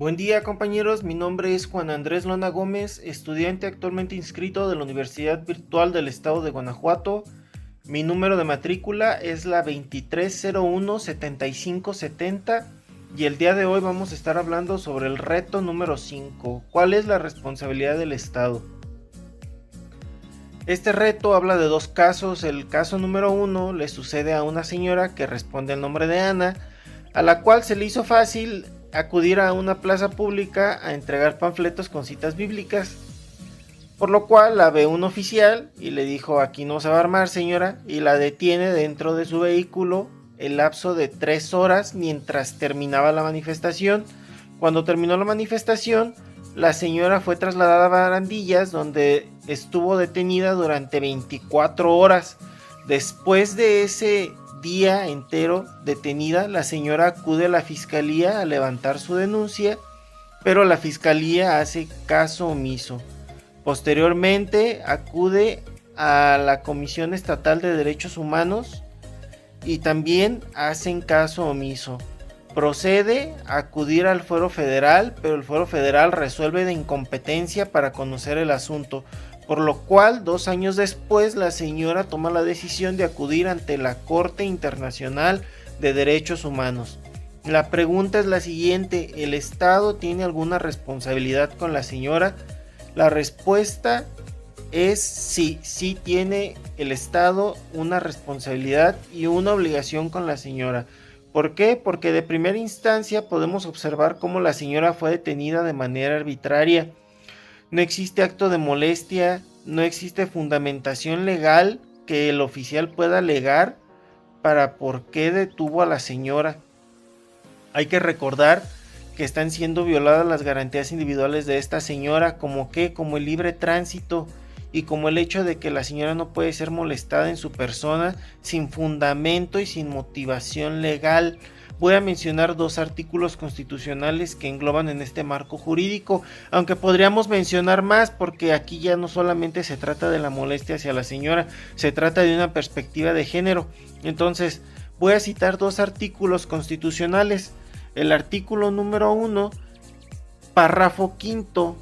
Buen día compañeros, mi nombre es Juan Andrés Lona Gómez, estudiante actualmente inscrito de la Universidad Virtual del Estado de Guanajuato. Mi número de matrícula es la 2301-7570 y el día de hoy vamos a estar hablando sobre el reto número 5. ¿Cuál es la responsabilidad del Estado? Este reto habla de dos casos. El caso número 1 le sucede a una señora que responde al nombre de Ana, a la cual se le hizo fácil acudir a una plaza pública a entregar panfletos con citas bíblicas, por lo cual la ve un oficial y le dijo: aquí no se va a armar, señora, y la detiene dentro de su vehículo el lapso de 3 horas mientras terminaba la manifestación. Cuando terminó la manifestación, la señora fue trasladada a Barandillas, donde estuvo detenida durante 24 horas. Después de ese día entero detenida, la señora acude a la fiscalía a levantar su denuncia, pero la fiscalía hace caso omiso. Posteriormente acude a la Comisión Estatal de Derechos Humanos y también hacen caso omiso. Procede a acudir al Fuero Federal, pero el Fuero Federal resuelve de incompetencia para conocer el asunto, por lo cual 2 años después la señora toma la decisión de acudir ante la Corte Internacional de Derechos Humanos. La pregunta es la siguiente: ¿el Estado tiene alguna responsabilidad con la señora? La respuesta es sí, sí tiene el Estado una responsabilidad y una obligación con la señora. ¿Por qué? Porque de primera instancia podemos observar cómo la señora fue detenida de manera arbitraria. No existe acto de molestia, no existe fundamentación legal que el oficial pueda alegar para por qué detuvo a la señora. Hay que recordar que están siendo violadas las garantías individuales de esta señora, como el libre tránsito y como el hecho de que la señora no puede ser molestada en su persona sin fundamento y sin motivación legal. Voy a mencionar 2 artículos constitucionales que engloban en este marco jurídico, aunque podríamos mencionar más, porque aquí ya no solamente se trata de la molestia hacia la señora, se trata de una perspectiva de género. Entonces, voy a citar 2 artículos constitucionales. El artículo número 1, párrafo quinto,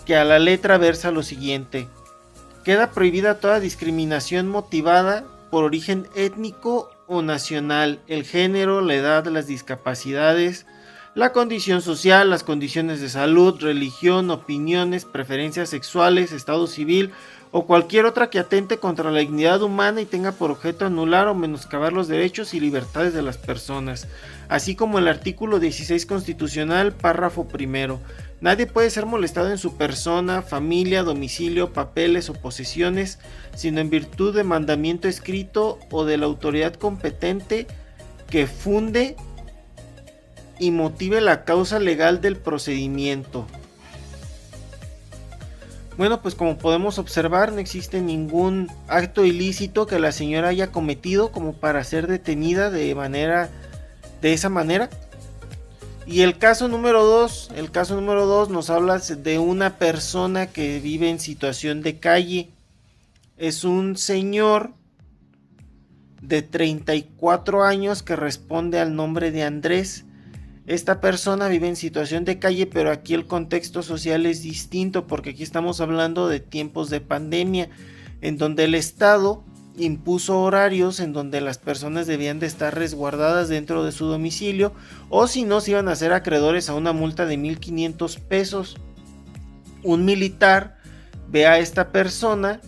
que a la letra versa lo siguiente: queda prohibida toda discriminación motivada por origen étnico o nacional, el género, la edad, las discapacidades, la condición social, las condiciones de salud, religión, opiniones, preferencias sexuales, estado civil o cualquier otra que atente contra la dignidad humana y tenga por objeto anular o menoscabar los derechos y libertades de las personas, así como el artículo 16 constitucional, párrafo primero. Nadie puede ser molestado en su persona, familia, domicilio, papeles o posesiones, sino en virtud de mandamiento escrito o de la autoridad competente que funde y motive la causa legal del procedimiento. Bueno, pues como podemos observar, no existe ningún acto ilícito que la señora haya cometido como para ser detenida de esa manera. Y el caso número 2 nos habla de una persona que vive en situación de calle. Es un señor de 34 años que responde al nombre de Andrés. Esta persona vive en situación de calle, pero aquí el contexto social es distinto, porque aquí estamos hablando de tiempos de pandemia, en donde el Estado impuso horarios en donde las personas debían de estar resguardadas dentro de su domicilio, o si no, se iban a ser acreedores a una multa de 1,500 pesos. Un militar ve a esta persona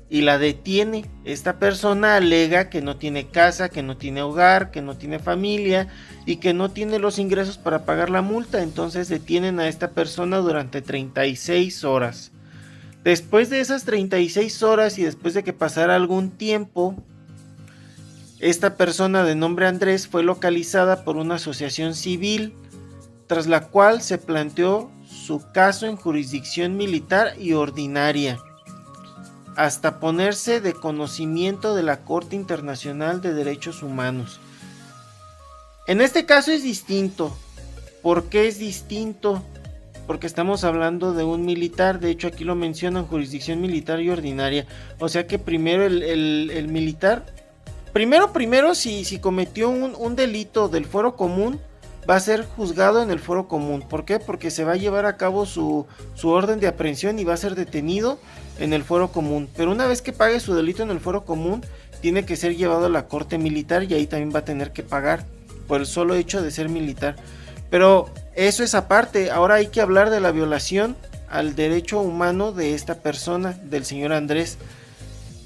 y la detiene. Esta persona alega que no tiene casa, que no tiene hogar, que no tiene familia y que no tiene los ingresos para pagar la multa. Entonces detienen a esta persona durante 36 horas. Después de esas 36 horas y después de que pasara algún tiempo, esta persona de nombre Andrés fue localizada por una asociación civil, tras la cual se planteó su caso en jurisdicción militar y ordinaria, hasta ponerse de conocimiento de la Corte Internacional de Derechos Humanos. En este caso es distinto. ¿Por qué es distinto? Porque estamos hablando de un militar. De hecho, aquí lo mencionan, jurisdicción militar y ordinaria. O sea que primero el militar, primero si cometió un delito del fuero común, va a ser juzgado en el foro común. ¿Por qué? Porque se va a llevar a cabo su orden de aprehensión y va a ser detenido en el foro común. Pero una vez que pague su delito en el foro común, tiene que ser llevado a la corte militar y ahí también va a tener que pagar por el solo hecho de ser militar. Pero eso es aparte. Ahora hay que hablar de la violación al derecho humano de esta persona, del señor Andrés.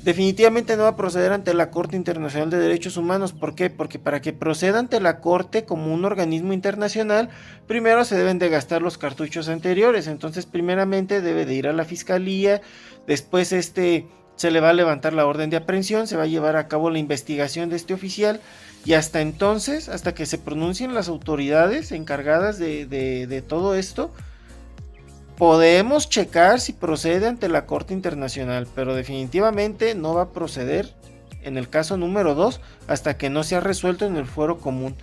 Definitivamente no va a proceder ante la Corte Internacional de Derechos Humanos. ¿Por qué? Porque para que proceda ante la Corte como un organismo internacional, primero se deben de gastar los cartuchos anteriores. Entonces, primeramente debe de ir a la Fiscalía, después se le va a levantar la orden de aprehensión, se va a llevar a cabo la investigación de este oficial y hasta entonces, hasta que se pronuncien las autoridades encargadas de todo esto, podemos checar si procede ante la Corte Internacional, pero definitivamente no va a proceder en el caso número 2 hasta que no sea resuelto en el fuero común.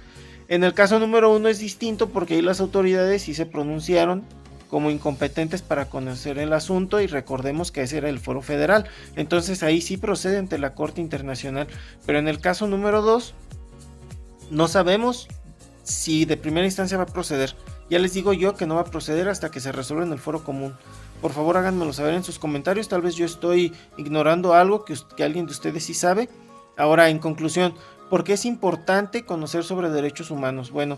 En el caso número 1 es distinto porque ahí las autoridades sí se pronunciaron como incompetentes para conocer el asunto y recordemos que ese era el foro federal, entonces ahí sí procede ante la Corte Internacional, pero en el caso número 2 no sabemos si de primera instancia va a proceder. Ya les digo yo que no va a proceder hasta que se resuelva en el foro común. Por favor háganmelo saber en sus comentarios, tal vez yo estoy ignorando algo que alguien de ustedes sí sabe. Ahora, en conclusión, ¿por qué es importante conocer sobre derechos humanos? Bueno,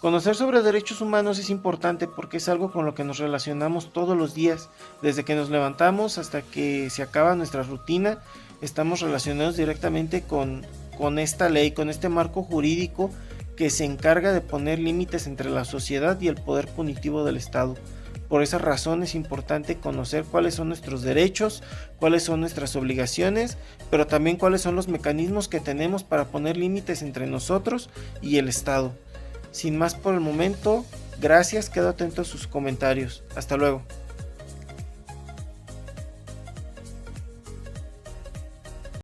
conocer sobre derechos humanos es importante porque es algo con lo que nos relacionamos todos los días, desde que nos levantamos hasta que se acaba nuestra rutina, estamos relacionados directamente con esta ley, con este marco jurídico que se encarga de poner límites entre la sociedad y el poder punitivo del Estado. Por esa razón es importante conocer cuáles son nuestros derechos, cuáles son nuestras obligaciones, pero también cuáles son los mecanismos que tenemos para poner límites entre nosotros y el Estado. Sin más por el momento, gracias, quedo atento a sus comentarios. Hasta luego.